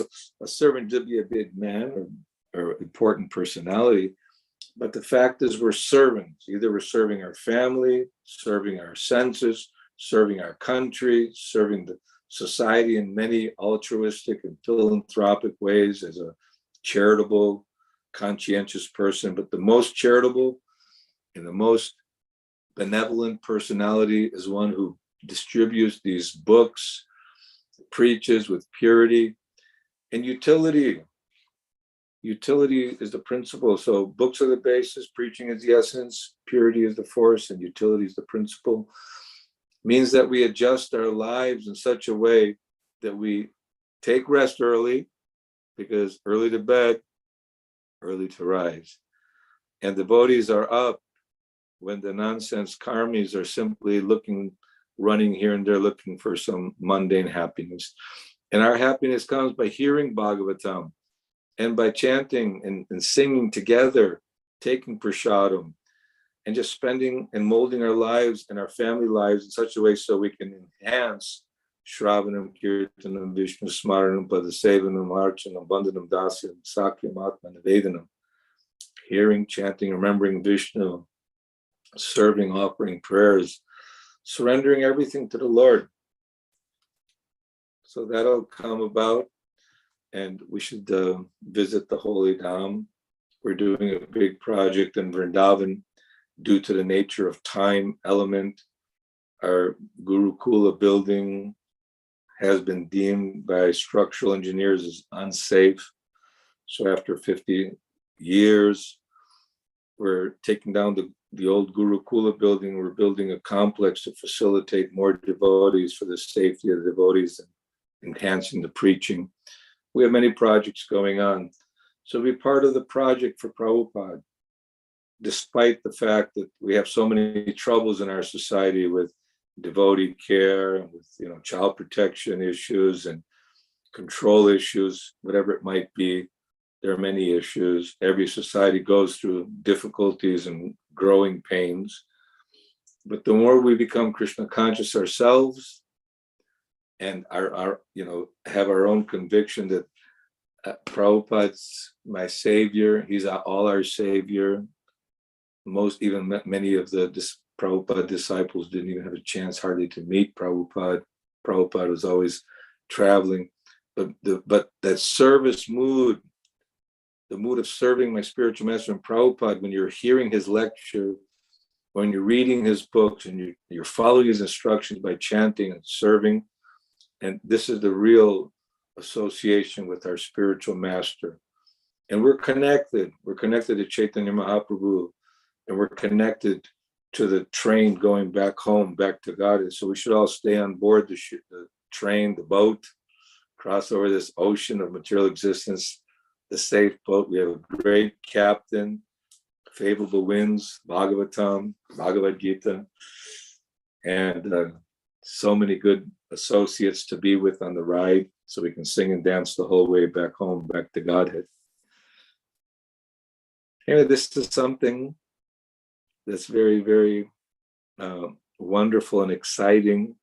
servant to be a big man or important personality, but the fact is we're servants. Either we're serving our family, serving our senses, serving our country, serving the society in many altruistic and philanthropic ways as a charitable, conscientious person. But the most charitable and the most benevolent personality is one who distributes these books, preaches with purity and utility. Utility is the principle. So books are the basis, preaching is the essence, purity is the force, and utility is the principle. Means that we adjust our lives in such a way that we take rest early, because early to bed, early to rise. And devotees are up when the nonsense karmis are simply running here and there, looking for some mundane happiness. And our happiness comes by hearing Bhagavatam and by chanting and singing together, taking prasadam, and just spending and molding our lives and our family lives in such a way so we can enhance Shravanam, Kirtanam, Vishnu Smaranam, Padasevanam, Archanam, Bandhanam, Dasyam, Sakyam, Atma, Nivedanam. Hearing, chanting, remembering Vishnu, serving, offering prayers, surrendering everything to the Lord. So that'll come about, and we should visit the Holy Dham. We're doing a big project in Vrindavan. Due to the nature of time element, our Gurukula building has been deemed by structural engineers as unsafe. So after 50 years, we're taking down the old Gurukula building. We're building a complex to facilitate more devotees for the safety of the devotees and enhancing the preaching. We have many projects going on. So be part of the project for Prabhupada, despite the fact that we have so many troubles in our society with devotee care and with child protection issues and control issues, whatever it might be. There are many issues. Every society goes through difficulties and growing pains. But the more we become Krishna conscious ourselves and have our own conviction that Prabhupada's my savior. He's all our savior. Even many of the Prabhupada disciples didn't even have a chance hardly to meet Prabhupada. Prabhupada was always traveling. But that service mood, the mood of serving my spiritual master and Prabhupada, when you're hearing his lecture, when you're reading his books, and you're following his instructions by chanting and serving, and this is the real association with our spiritual master. And we're connected. We're connected to Chaitanya Mahaprabhu, and we're connected to the train going back home, back to God. So we should all stay on board the train, the boat, cross over this ocean of material existence, the safe boat. We have a great captain, favorable winds, Bhagavatam, Bhagavad Gita, and so many good associates to be with on the ride, so we can sing and dance the whole way back home, back to Godhead. Anyway, this is something that's very, very wonderful and exciting.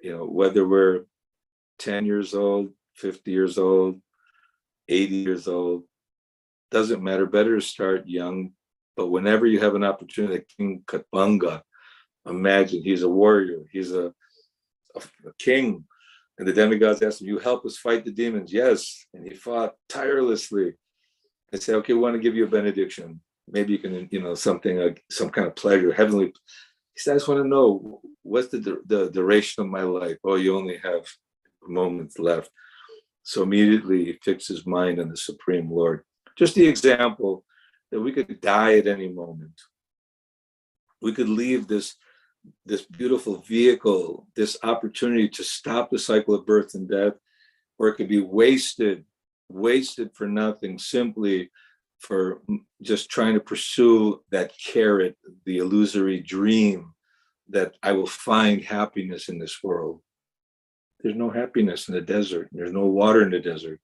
Whether we're 10 years old, 50 years old, 80 years old, doesn't matter. Better to start young. But whenever you have an opportunity, King Katbanga, imagine he's a warrior, he's a king. And the demigods asked him, "You help us fight the demons?" Yes. And he fought tirelessly. They say, "Okay, we want to give you a benediction. Maybe you can, something like some kind of pleasure, heavenly." He said, "I just want to know, what's the duration of my life?" "Oh, you only have moments left." So immediately he fixed his mind on the Supreme Lord. Just the example that we could die at any moment. We could leave this beautiful vehicle, this opportunity to stop the cycle of birth and death, or it could be wasted for nothing, simply for just trying to pursue that carrot, the illusory dream that I will find happiness in this world. There's no happiness in the desert. There's no water in the desert.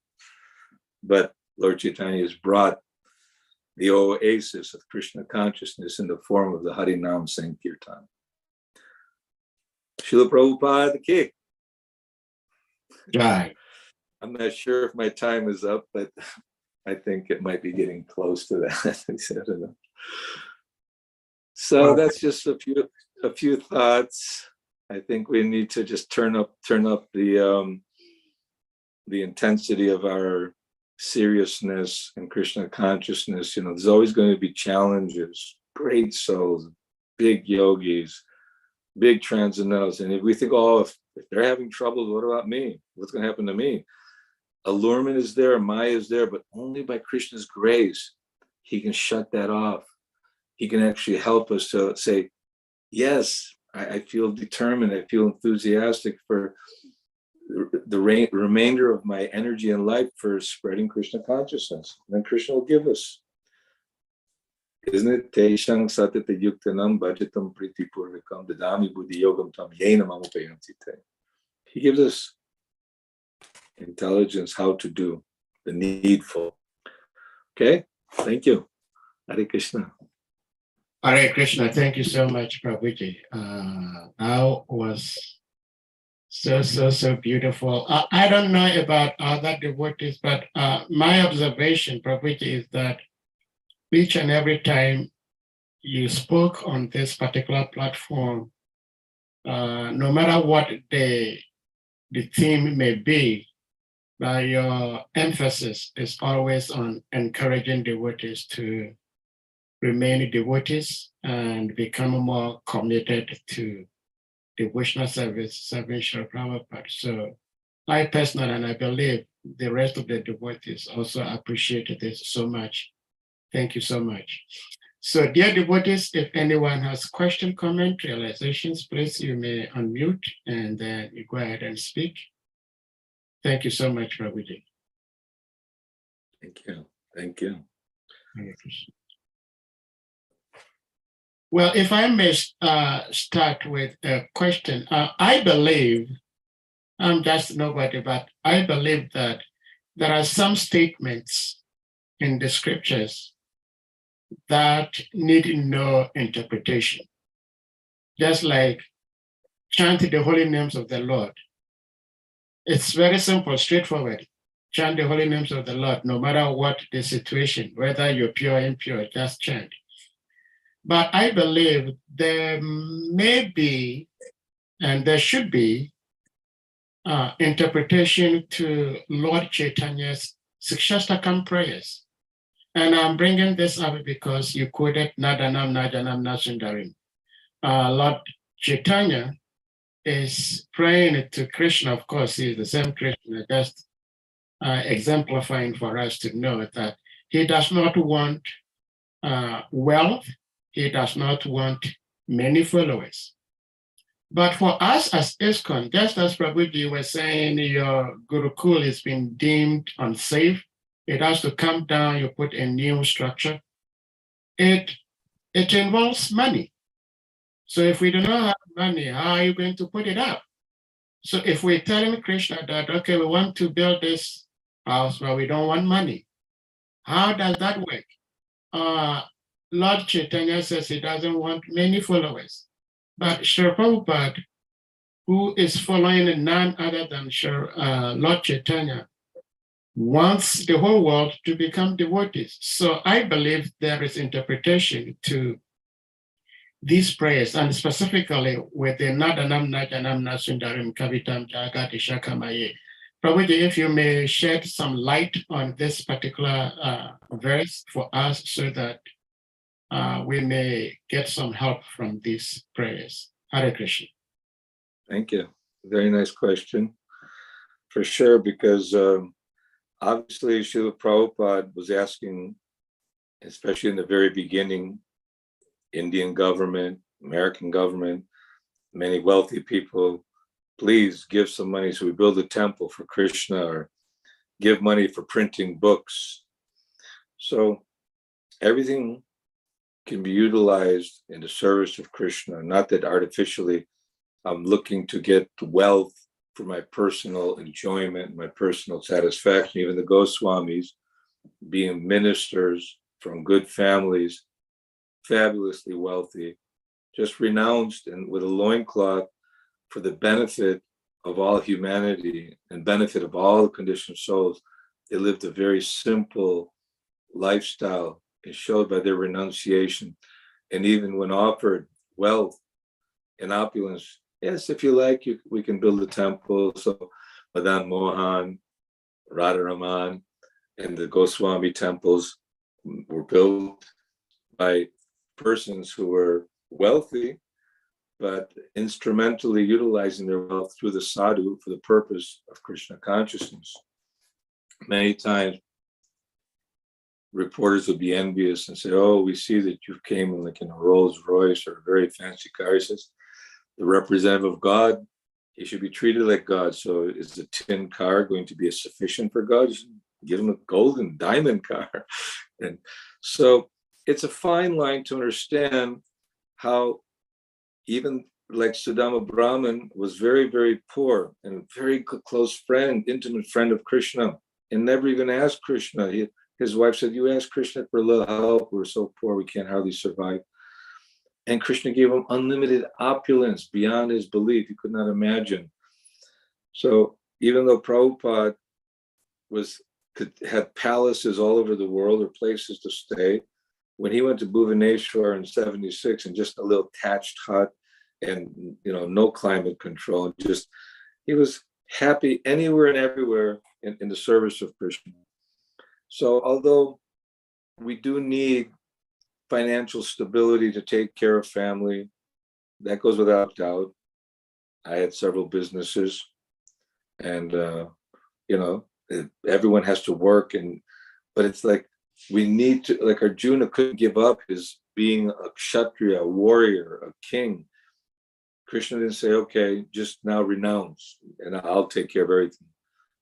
But Lord Chaitanya has brought the oasis of Krishna consciousness in the form of the Harinam Sankirtan. Srila Prabhupada ki. Right. I'm not sure if my time is up, but I think it might be getting close to that. I don't know. So that's just a few thoughts. I think we need to just turn up the intensity of our seriousness and Krishna consciousness. There's always going to be challenges, great souls, big yogis, big transcendentals. And if we think, oh, if they're having troubles, what about me? What's going to happen to me? Allurement is there, Maya is there, but only by Krishna's grace, he can shut that off. He can actually help us to say, yes, I feel determined, I feel enthusiastic for the remainder of my energy in life for spreading Krishna consciousness. And then Krishna will give us. Isn't it? Teshang satata yuktanam bhajatam priti purvikam dadami buddhi yogam tam yena mamupayanti te. He gives us intelligence how to do the needful. Okay, thank you. Hare Krishna. Hare Krishna, thank you so much, Prabhuji. That was so beautiful. I don't know about other devotees, but my observation, Prabhuji, is that each and every time you spoke on this particular platform, no matter what the theme may be, your emphasis is always on encouraging devotees to remain devotees and become more committed to devotional service, serving Srila Prabhupada. So I personally, and I believe the rest of the devotees also appreciate this so much. Thank you so much. So dear devotees, if anyone has question, comment, realizations, please you may unmute and then you go ahead and speak. Thank you so much, Prabhuji. Thank you. Thank you. Well, if I may start with a question, I believe, I'm just nobody, but I believe that there are some statements in the scriptures that need no interpretation. Just like chant the holy names of the Lord. It's very simple, straightforward. chant the holy names of the Lord, no matter what the situation, whether you're pure or impure, just chant. But I believe there may be, and there should be, interpretation to Lord Chaitanya's Sikshastakam prayers. And I'm bringing this up because you quoted Nadanam Najanam Nasundarim. Lord Chaitanya is praying to Krishna. Of course, he is the same Krishna, just exemplifying for us to know that he does not want wealth. He does not want many followers. But for us as ISKCON, just as Prabhuji was saying, your Gurukul has been deemed unsafe. It has to come down, you put a new structure. It involves money. So if we do not have money, how are you going to put it up? So if we're telling Krishna that, okay, we want to build this house, but we don't want money, how does that work? Lord Chaitanya says he doesn't want many followers. But Srila Prabhupada, who is following none other than Lord Chaitanya, wants the whole world to become devotees. So I believe there is interpretation to these prayers, and specifically with the Nadanam Najanam Nasundarim Kavitam Jagati Shakamaye. Prabhuji, if you may shed some light on this particular verse for us so that we may get some help from these prayers. Hare Krishna. Thank you. Very nice question. For sure, because obviously Srila Prabhupada was asking, especially in the very beginning, Indian government, American government, many wealthy people, please give some money so we build a temple for Krishna, or give money for printing books. So everything can be utilized in the service of Krishna. Not that artificially I'm looking to get wealth for my personal enjoyment, my personal satisfaction. Even the Goswamis, being ministers from good families, fabulously wealthy, just renounced and with a loincloth for the benefit of all humanity and benefit of all conditioned souls. They lived a very simple lifestyle, is showed by their renunciation. And even when offered wealth and opulence, yes, if you like, we can build a temple. So Madan Mohan, Radharaman, and the Goswami temples were built by persons who were wealthy, but instrumentally utilizing their wealth through the sadhu for the purpose of Krishna consciousness. Many times, reporters would be envious and say, "Oh, we see that you came in like in a Rolls Royce or a very fancy car." He says, "The representative of God, he should be treated like God. So is the tin car going to be sufficient for God? You should give him a golden diamond car." And so it's a fine line to understand how even like Sudama Brahman was very, very poor and a very close friend, intimate friend of Krishna, and never even asked Krishna. His wife said, "You ask Krishna for a little help. We're so poor, we can't hardly survive." And Krishna gave him unlimited opulence beyond his belief. He could not imagine. So even though Prabhupada had palaces all over the world or places to stay, when he went to Bhuvaneshwar in 76 and just a little thatched hut and no climate control, he was happy anywhere and everywhere in the service of Krishna. So although we do need financial stability to take care of family, that goes without doubt. I had several businesses, and everyone has to work, but it's like we need to, like Arjuna couldn't give up his being a kshatriya, a warrior, a king. Krishna didn't say, "Okay, just now renounce and I'll take care of everything.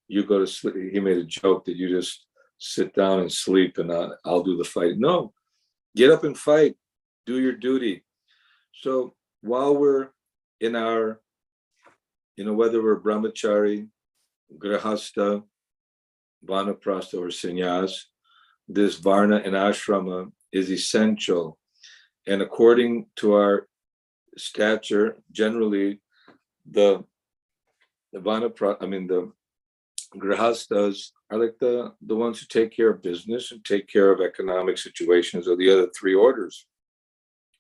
You go to sleep." He made a joke that you just sit down and sleep and I'll do the fight. No, get up and fight, do your duty. So while we're in our, whether we're brahmachari, grahasta, vanaprastha, or sannyas, this varna and ashrama is essential. And according to our stature, generally the Grihastas are like the ones who take care of business and take care of economic situations of the other three orders.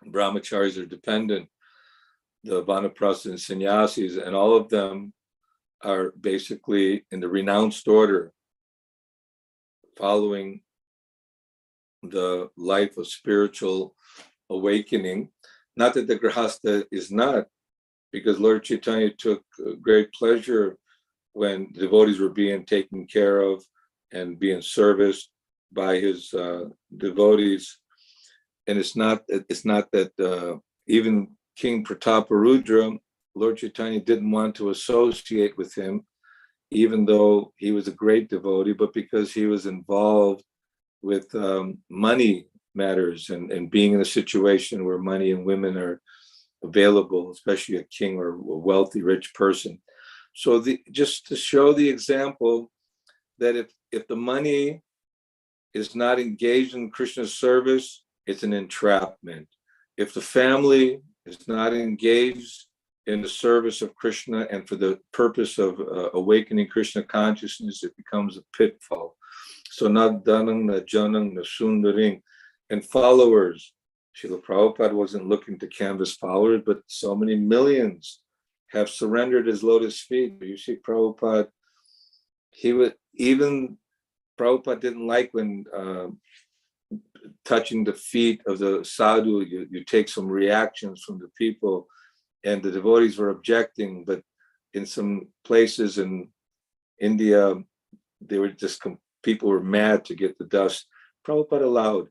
Brahmacharis are dependent, the Vanaprastha and sannyasis, and all of them are basically in the renounced order, following the life of spiritual awakening. Not that the Grihastha is not, because Lord Chaitanya took great pleasure when devotees were being taken care of and being serviced by his devotees. And it's not that even King Prataparudra, Lord Chaitanya didn't want to associate with him, even though he was a great devotee, but because he was involved with money matters and being in a situation where money and women are available, especially a king or a wealthy, rich person. So just to show the example that if the money is not engaged in Krishna's service, it's an entrapment. If the family is not engaged in the service of Krishna and for the purpose of awakening Krishna consciousness, it becomes a pitfall. So na dhanang, na janang, na sundaring, and followers. Srila Prabhupada wasn't looking to canvas followers, but so many millions have surrendered his lotus feet. You see, Prabhupada, Prabhupada didn't like when touching the feet of the sadhu, you take some reactions from the people, and the devotees were objecting, but in some places in India, they were just, people were mad to get the dust. Prabhupada allowed.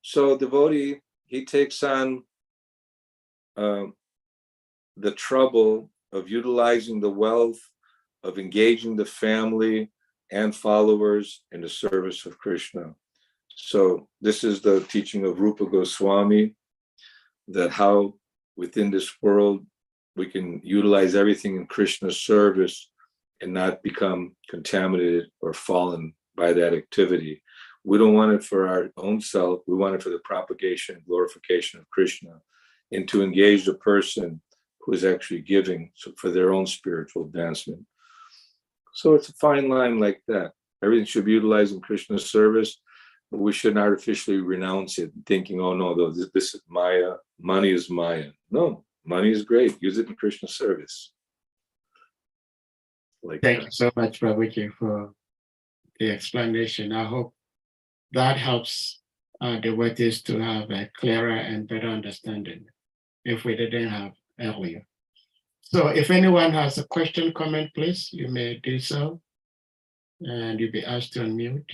So devotee, he takes on the trouble of utilizing the wealth, of engaging the family and followers in the service of Krishna. So this is the teaching of Rupa Goswami, that how within this world we can utilize everything in Krishna's service and not become contaminated or fallen by that activity. We don't want it for our own self. We want it for the propagation and glorification of Krishna, and to engage the person who is actually giving for their own spiritual advancement. So it's a fine line like that. Everything should be utilized in Krishna's service, but we shouldn't artificially renounce it, thinking, oh no, this is Maya, money is Maya. No, money is great. Use it in Krishna's service. Thank you so much, Prabhuji, for the explanation. I hope that helps devotees to have a clearer and better understanding if we didn't have earlier. So if anyone has a question, comment, please, you may do so, and you'll be asked to unmute.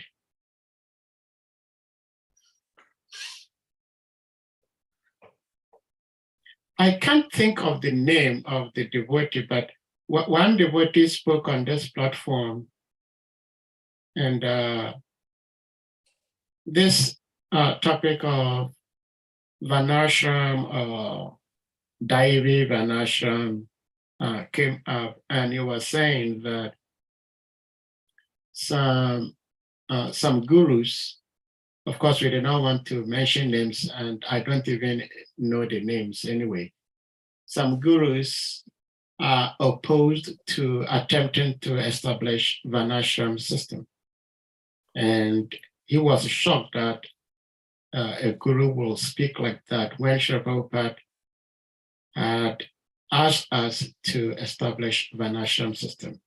I can't think of the name of the devotee, but one devotee spoke on this platform, and this topic of Vanashram or Daivi Vanashram came up, and he was saying that some gurus, of course, we did not want to mention names, and I don't even know the names anyway. Some gurus are opposed to attempting to establish Vanashram system. And he was shocked that a guru will speak like that when Srila Prabhupada had asked us to establish Vanashram system.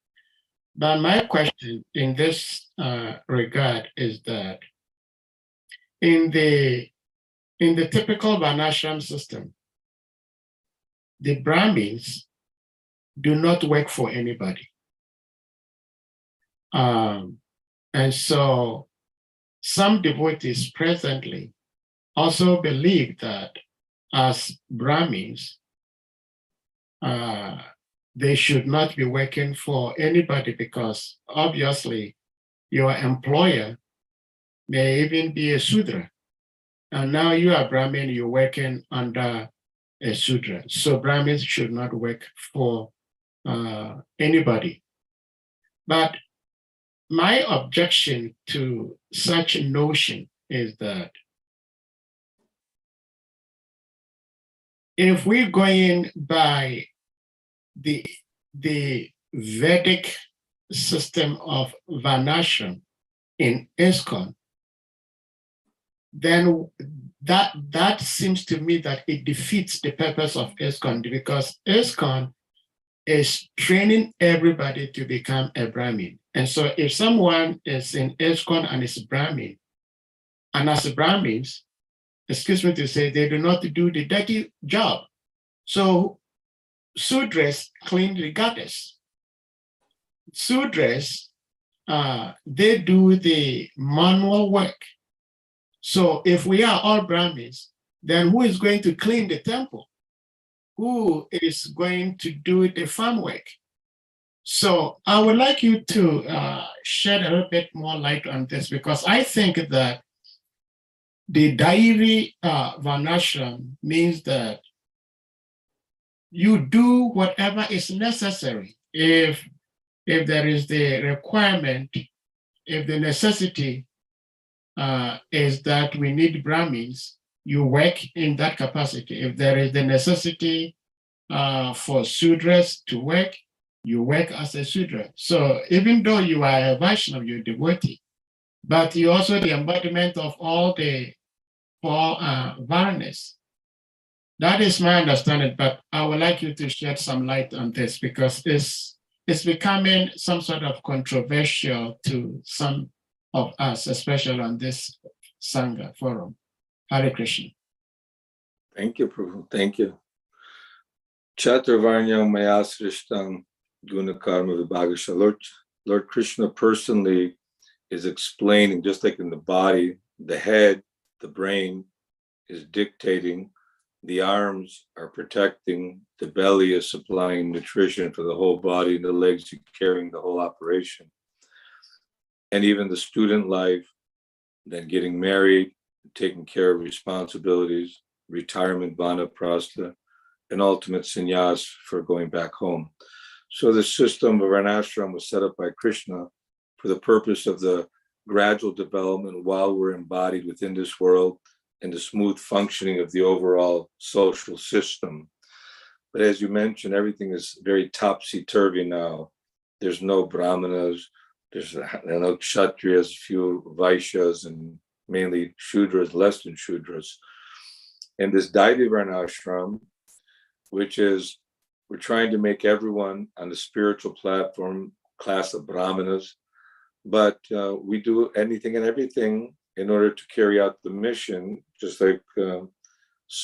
But my question in this regard is that in the typical Vanashram system, the Brahmins do not work for anybody. And so some devotees presently also believe that as Brahmins, they should not be working for anybody, because obviously your employer may even be a Sudra. And now you are Brahmin, you're working under a Sudra. So Brahmins should not work for anybody. But my objection to such a notion is that if we're going by the Vedic system of Varnashram in ISKCON, then that seems to me that it defeats the purpose of ISKCON, because ISKCON is training everybody to become a Brahmin. And so if someone is in ISKCON and is Brahmin, and as Brahmins, excuse me to say, they do not do the dirty job. So Sudras clean the goddess. Sudras, they do the manual work. So if we are all Brahmins, then who is going to clean the temple? Who is going to do the farm work? So I would like you to shed a little bit more light on this, because I think that the Dairi Varnashram means that you do whatever is necessary. If there is the requirement, if the necessity is that we need Brahmins, you work in that capacity. If there is the necessity for Sudras to work, you work as a Sudra. So even though you are a Vaishnava, you're a devotee, but you're also the embodiment of all the four Varnas. That is my understanding, but I would like you to shed some light on this, because it's becoming some sort of controversial to some of us, especially on this Sangha forum. Hare Krishna. Thank you, Prabhu. Thank you. Chaturvarnyam mayasrishtam gunakarma vibhagasha. Lord Krishna personally is explaining, just like in the body, the head, the brain is dictating, the arms are protecting, the belly is supplying nutrition for the whole body, and the legs are carrying the whole operation. And even the student life, then getting married, taking care of responsibilities, retirement, vanaprastha, and ultimate sannyas for going back home. So the system of Varnashram was set up by Krishna for the purpose of the gradual development while we're embodied within this world, and the smooth functioning of the overall social system. But as you mentioned, everything is very topsy-turvy now. There's no brahmanas, there's no kshatriyas, few vaishyas, and mainly shudras, less than shudras. And this Daivi Varnashram, which is, we're trying to make everyone on the spiritual platform class of brahmanas, but we do anything and everything in order to carry out the mission, just like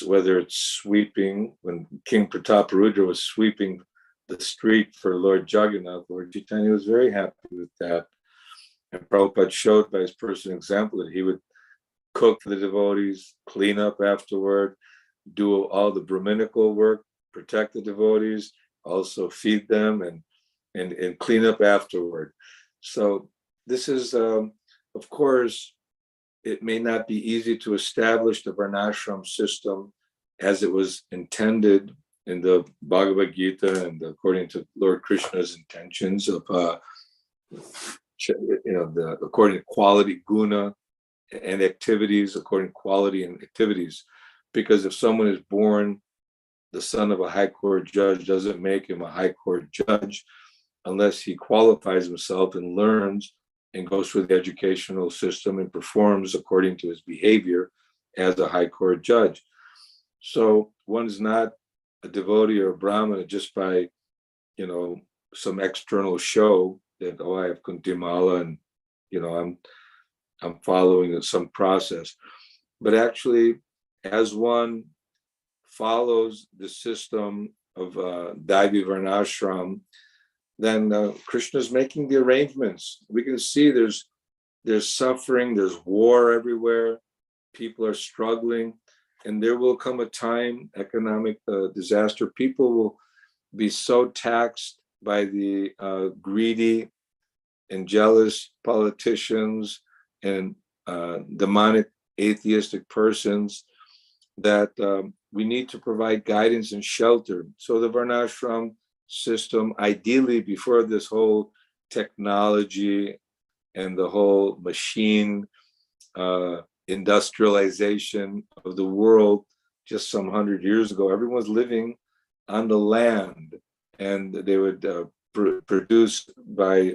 whether it's sweeping, when King Prataparudra was sweeping the street for Lord Jagannath, Lord Chaitanya was very happy with that. And Prabhupada showed by his personal example that he would cook for the devotees, clean up afterward, do all the Brahminical work, protect the devotees, also feed them and clean up afterward. So this is, of course, it may not be easy to establish the Varnashram system as it was intended in the Bhagavad Gita and according to Lord Krishna's intentions of, according to quality, guna, and activities, according to quality and activities. Because if someone is born the son of a high court judge, doesn't make him a high court judge unless he qualifies himself and learns and goes through the educational system and performs according to his behavior as a high court judge. So one is not a devotee or a brahmana just by, some external show that, oh, I have kuntimala and, I'm following some process. But actually, as one follows the system of Daivi Varnashram, then Krishna's making the arrangements. We can see there's suffering, there's war everywhere, people are struggling, and there will come a time, economic disaster, people will be so taxed by the greedy and jealous politicians and demonic atheistic persons that we need to provide guidance and shelter. So the Varnashram system, ideally before this whole technology and the whole machine industrialization of the world just some 100 years ago, everyone was living on the land, and they would produced by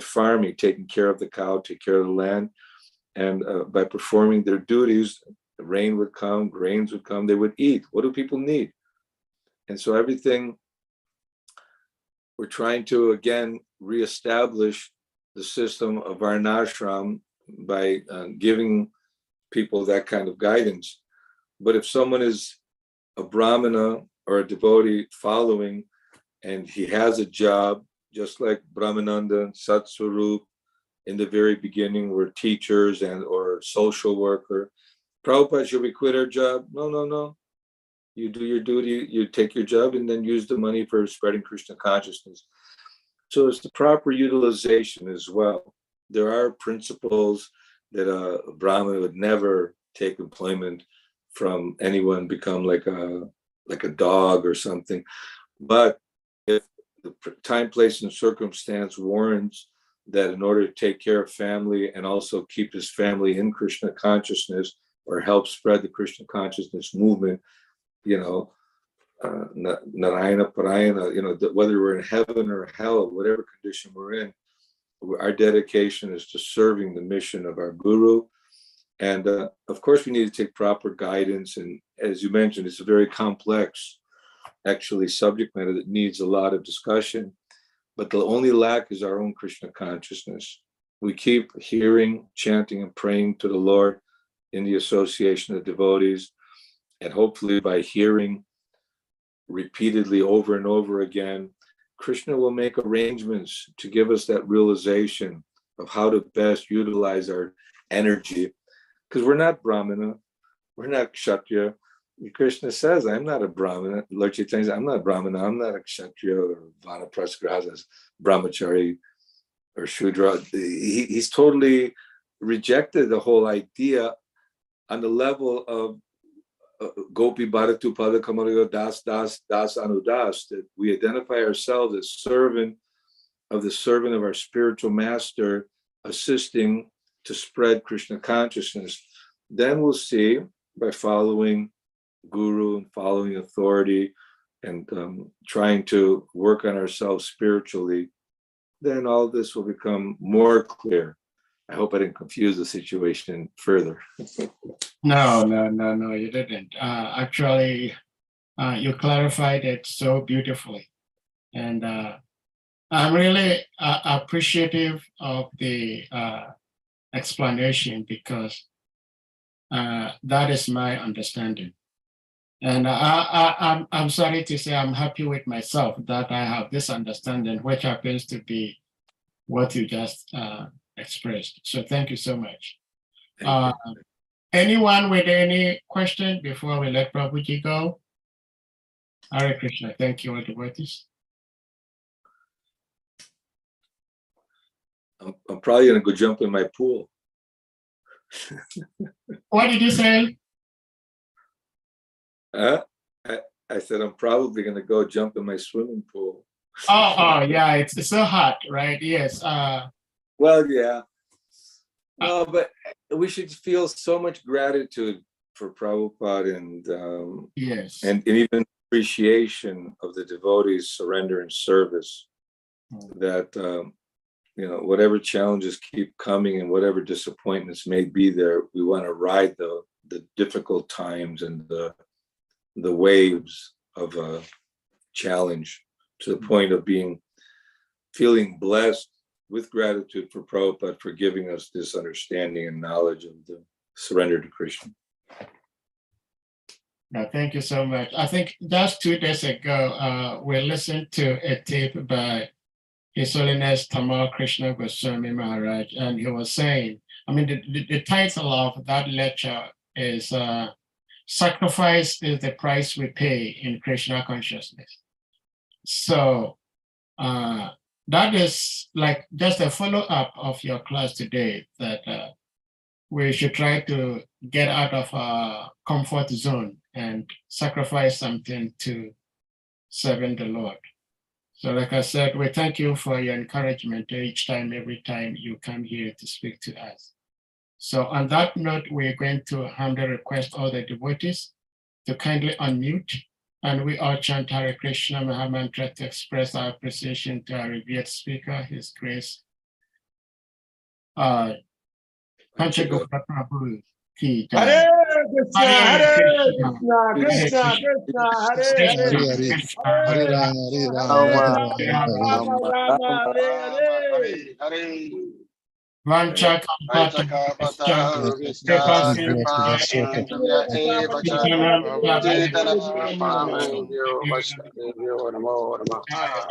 farming, taking care of the cow, take care of the land, and by performing their duties, the rain would come, grains would come, they would eat. What do people need? And so everything, we're trying to, again, reestablish the system of Varnashram by giving people that kind of guidance. But if someone is a Brahmana or a devotee following, and he has a job, just like Brahmananda and Satswarup in the very beginning were teachers and or social worker. Prabhupada, should we quit our job? No, no, no. You do your duty, you take your job, and then use the money for spreading Krishna consciousness. So it's the proper utilization as well. There are principles that a Brahmana would never take employment from anyone, become like a dog or something. But if the time, place, and circumstance warrants that in order to take care of family and also keep his family in Krishna consciousness or help spread the Krishna consciousness movement, Narayana Parayana, whether we're in heaven or hell, whatever condition we're in, our dedication is to serving the mission of our guru. And of course, we need to take proper guidance. And as you mentioned, it's a very complex, actually, subject matter that needs a lot of discussion. But the only lack is our own Krishna consciousness. We keep hearing, chanting, and praying to the Lord in the association of devotees. And hopefully by hearing repeatedly over and over again, Krishna will make arrangements to give us that realization of how to best utilize our energy. Because we're not Brahmana, we're not Kshatriya. Krishna says, I'm not a Brahmana. Lord Chaitanya says, I'm not Brahmana, I'm not a Kshatriya or Vanaprastha, Brahmachari or Shudra. He's totally rejected the whole idea on the level of Gopi Bharatu Pada Kamalayo Das Das Das Anudas, that we identify ourselves as servant of our spiritual master, assisting to spread Krishna consciousness. Then we'll see, by following guru and following authority and trying to work on ourselves spiritually, then all this will become more clear. I hope I didn't confuse the situation further. No, you didn't. Actually, you clarified it so beautifully. And I'm really appreciative of the explanation, because that is my understanding. And I'm sorry to say I'm happy with myself that I have this understanding, which happens to be what you just expressed. So thank you so much. Anyone with any question before we let Prabhuji go? Hare Krishna. Thank you, all devotees. I'm probably going to go jump in my pool. What did you say? I said I'm probably going to go jump in my swimming pool. Oh, yeah, it's so hot, right? Yes. Well, yeah. No, but we should feel so much gratitude for Prabhupada and yes, and even appreciation of the devotees' surrender and service. That whatever challenges keep coming and whatever disappointments may be there, we want to ride the difficult times and the waves of a challenge to the point of feeling blessed with gratitude for Prabhupada for giving us this understanding and knowledge of the surrender to Krishna. Thank you so much. I think just 2 days ago, we listened to a tape by His Holiness Tamal Krishna Goswami Maharaj, and he was saying, the title of that lecture is Sacrifice is the Price We Pay in Krishna Consciousness. So that is like just a follow-up of your class today, that we should try to get out of our comfort zone and sacrifice something to serving the Lord. So like I said, we thank you for your encouragement every time you come here to speak to us. So on that note, we're going to humbly request all the devotees to kindly unmute And we all chant Hare Krishna Maha Mantra to express our appreciation to our revered speaker, His Grace Pancagauda Prabhu Ki Jai. Hare Krishna, Hare Hare Krishna, Krishna, Hare Krishna, Krishna, Hare Krishna, Hare. Krishna, Hare Hare Rama, Rama, Hare Hare. Vancha Kampata Kripa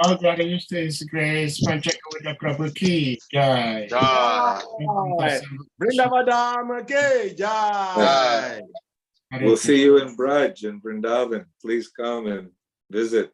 All God used to His Grace Pancagauda Prabhu Ki Jai. Vrindavadam ke jai. We'll see you in Braj in Vrindavan. Please come and visit.